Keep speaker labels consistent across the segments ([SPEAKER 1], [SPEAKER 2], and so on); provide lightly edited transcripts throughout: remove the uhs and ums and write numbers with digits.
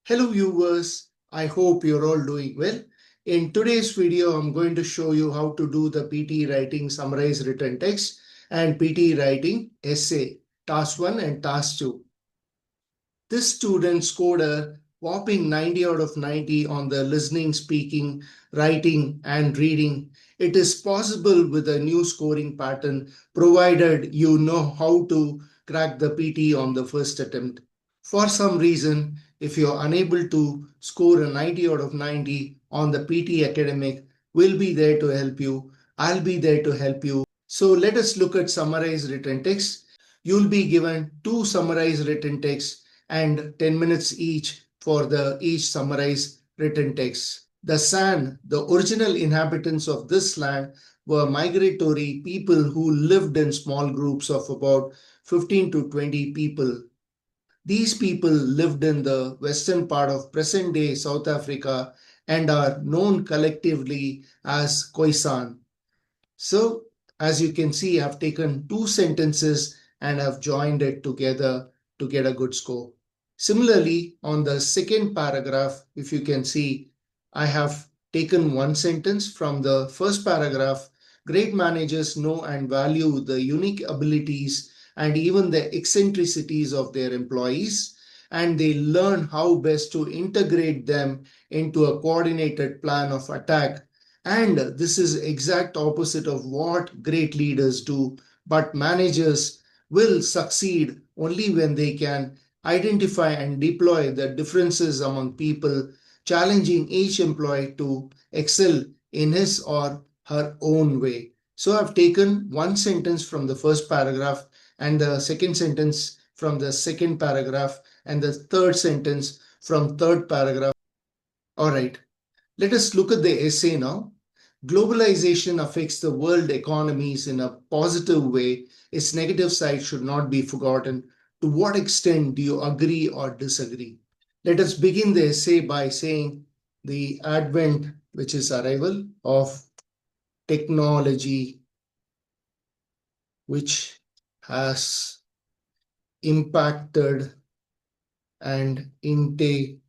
[SPEAKER 1] Hello viewers, I hope you're all doing well. In today's video, I'm going to show you how to do the PTE writing summarized written text and PTE writing essay, task 1 and task 2. This student scored a whopping 90 out of 90 on the listening, speaking, writing and reading. It is possible with a new scoring pattern provided you know how to crack the PTE on the first attempt. For some reason, if you're unable to score a 90 out of 90 on the PT academic, we'll be there to help you. I'll be there to help you. So let us look at summarized written text. You'll be given two summarized written texts and 10 minutes each for the each summarized written text. The San, the original inhabitants of this land, were migratory people who lived in small groups of about 15 to 20 people. These people lived in the western part of present-day South Africa and are known collectively as Khoisan. So, as you can see, I've taken two sentences and I've joined it together to get a good score. Similarly, on the second paragraph, if you can see, I have taken one sentence from the first paragraph. Great managers know and value the unique abilities and even the eccentricities of their employees, and they learn how best to integrate them into a coordinated plan of attack. And this is exact opposite of what great leaders do. But managers will succeed only when they can identify and deploy the differences among people, challenging each employee to excel in his or her own way. So I've taken one sentence from the first paragraph and the second sentence from the second paragraph and the third sentence from third paragraph. All right, let us look at the essay now. Globalization affects the world economies in a positive way. Its negative side should not be forgotten. To what extent do you agree or disagree? Let us begin the essay by saying the advent, which is arrival of technology, which has impacted and integrated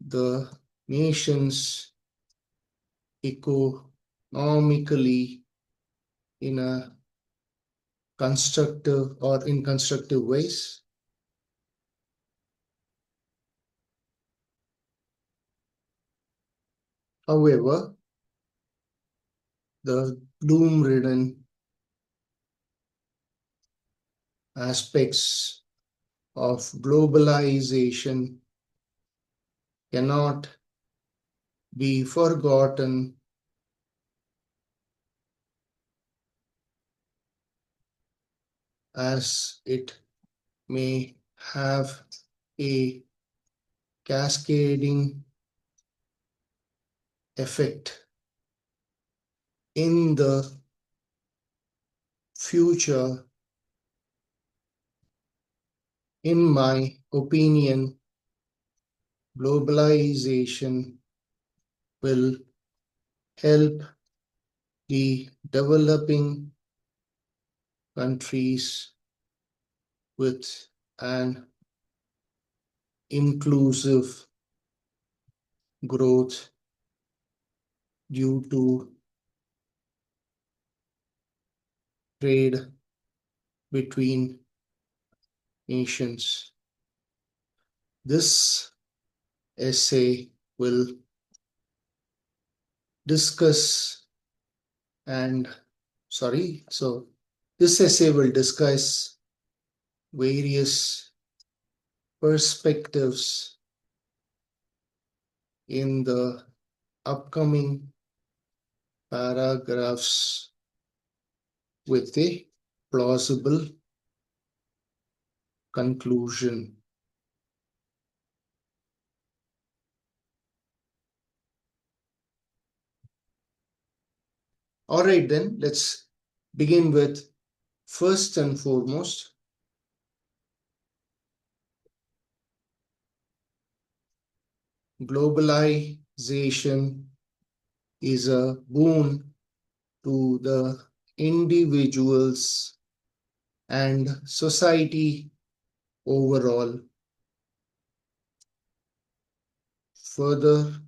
[SPEAKER 1] the nations economically in a constructive or in constructive ways. However, the gloom-ridden aspects of globalization cannot be forgotten as it may have a cascading effect in the future. In my opinion, globalization will help the developing countries with an inclusive growth due to trade between nations. This essay will discuss this essay will discuss various perspectives in the upcoming paragraphs with a plausible conclusion. All right, then let's begin with first and foremost. Globalization is a boon to the individuals and society overall. Furthermore,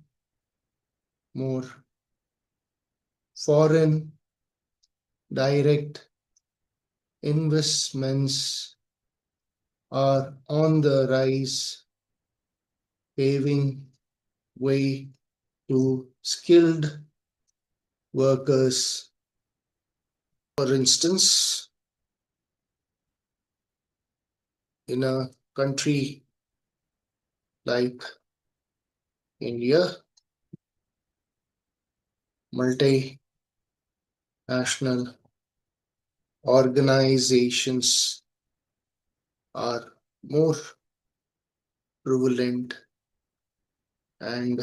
[SPEAKER 1] foreign direct investments are on the rise, paving way to skilled workers. For instance, in a country like India, multinational organizations are more prevalent and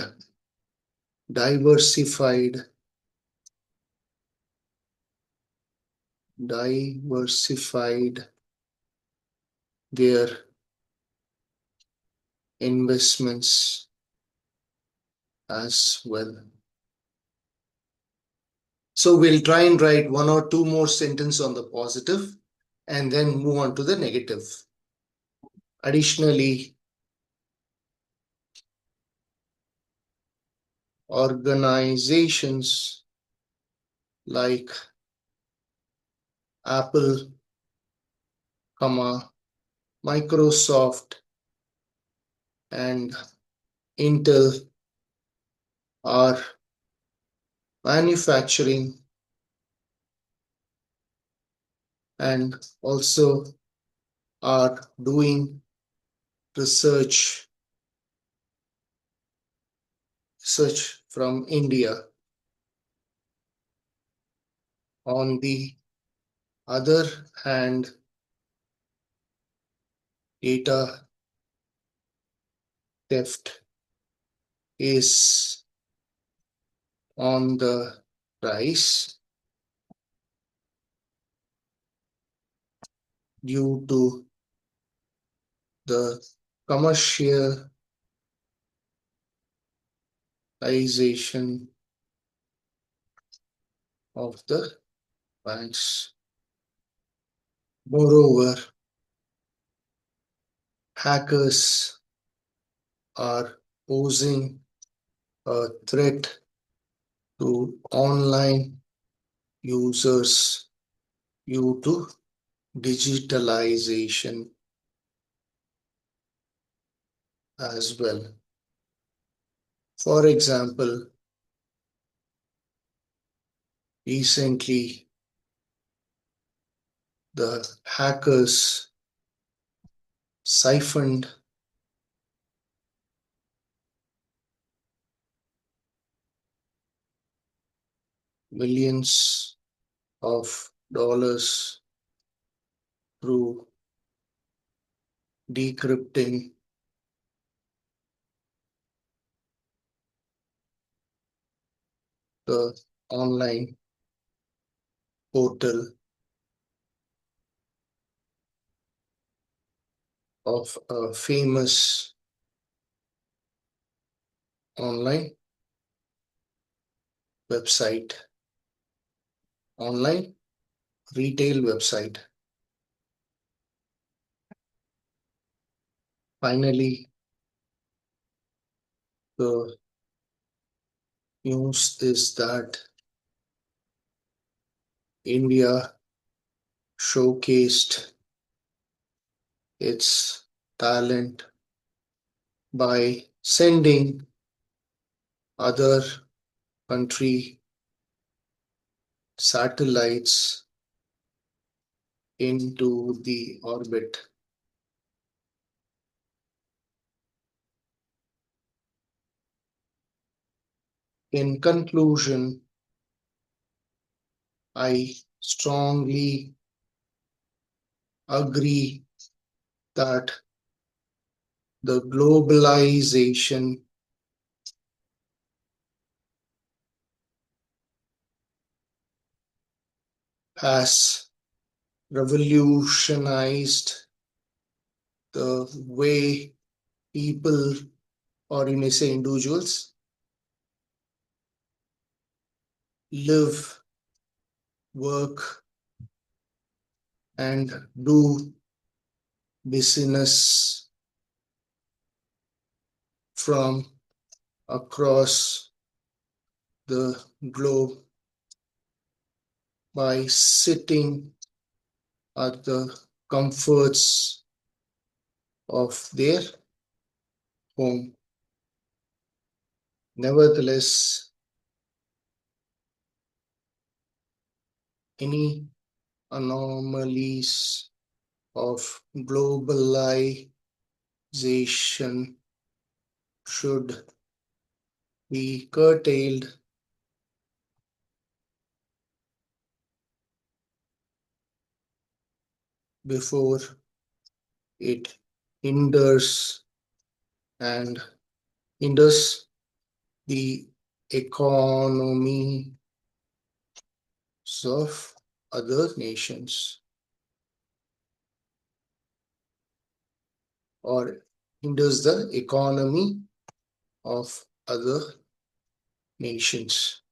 [SPEAKER 1] diversified their investments as well. So we'll try and write one or two more sentences on the positive and then move on to the negative. Additionally, organizations like Apple, Microsoft, and Intel are manufacturing and also are doing research from India. On the other hand, data theft is on the rise due to the commercialization of the banks. Moreover, hackers are posing a threat to online users due to digitalization as well. For example, recently the hackers siphoned millions of dollars through decrypting the online portal of a famous online website, online retail website. Finally, the news is that India showcased its talent by sending other country satellites into the orbit. In conclusion, I strongly agree that the globalization has revolutionized the way people, or you may say individuals, live, work, and do business from across the globe by sitting at the comforts of their home. Nevertheless, any anomalies of globalization should be curtailed before it hinders and hinders the economies of other nations or hinders the economy of other nations.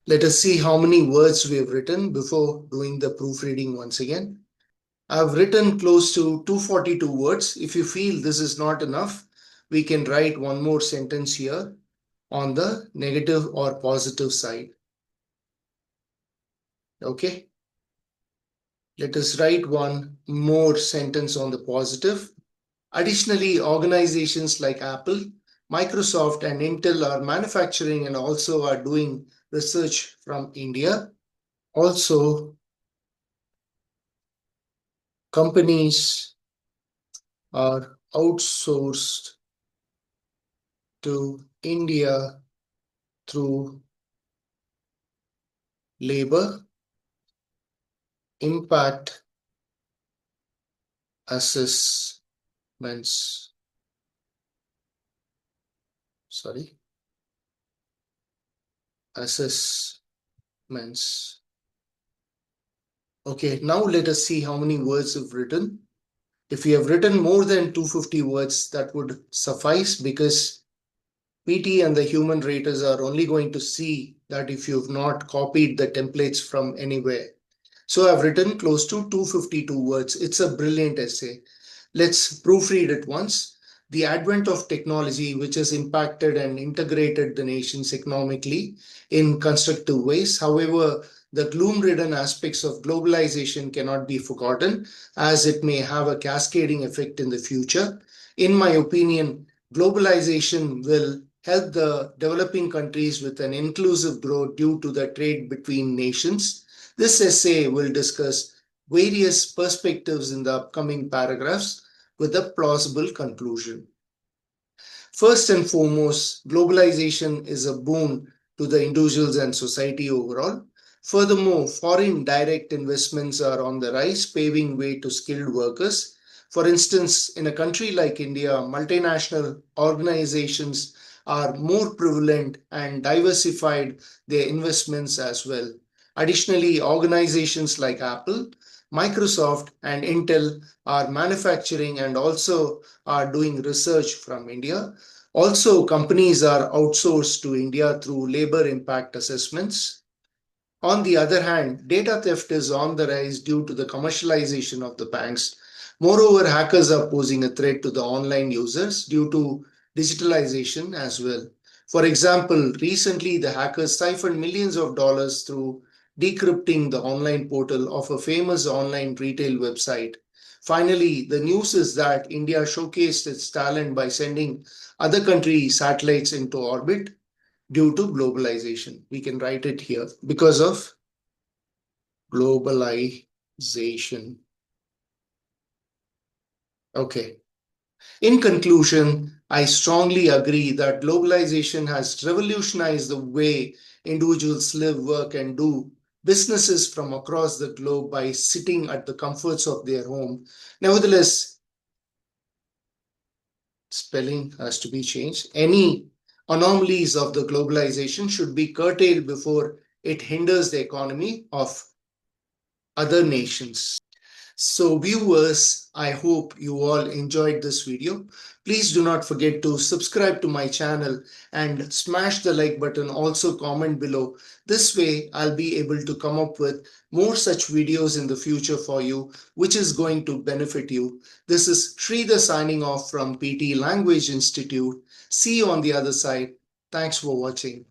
[SPEAKER 1] Let us see how many words we have written before doing the proofreading once again. I've written close to 242 words. If you feel this is not enough, we can write one more sentence here on the negative or positive side. Okay. Let us write one more sentence on the positive. Additionally, organizations like Apple, Microsoft, and Intel are manufacturing and also are doing research from India. Also, companies are outsourced to India through labor impact assessments. Assessments. Okay, now let us see how many words you've written. If you have written more than 250 words, that would suffice because PT and the human raters are only going to see that if you've not copied the templates from anywhere. So I've written close to 252 words. It's a brilliant essay. Let's proofread it once. The advent of technology, which has impacted and integrated the nations economically in constructive ways. However, the gloom-ridden aspects of globalization cannot be forgotten, as it may have a cascading effect in the future. In my opinion, globalization will help the developing countries with an inclusive growth due to the trade between nations. This essay will discuss various perspectives in the upcoming paragraphs with a plausible conclusion. First and foremost, globalization is a boon to the individuals and society overall. Furthermore, foreign direct investments are on the rise, paving way to skilled workers. For instance, in a country like India, multinational organizations are more prevalent and diversified their investments as well. Additionally, organizations like Apple, Microsoft, and Intel are manufacturing and also are doing research from India. Also, companies are outsourced to India through labor impact assessments. On the other hand, data theft is on the rise due to the commercialization of the banks. Moreover, hackers are posing a threat to the online users due to digitalization as well. For example, recently the hackers siphoned millions of dollars through decrypting the online portal of a famous online retail website. Finally, the news is that India showcased its talent by sending other country satellites into orbit due to globalization. We can write it here because of globalization. Okay. In conclusion, I strongly agree that globalization has revolutionized the way individuals live, work, and do businesses from across the globe by sitting at the comforts of their home. Nevertheless, spelling has to be changed. Any anomalies of the globalization should be curtailed before it hinders the economy of other nations. So viewers, I hope you all enjoyed this video. Please do not forget to subscribe to my channel and smash the like button. Also comment below. This way I'll be able to come up with more such videos in the future for you, which is going to benefit you. This is Sridhar signing off from PTE Language Institute. See you on the other side. Thanks for watching.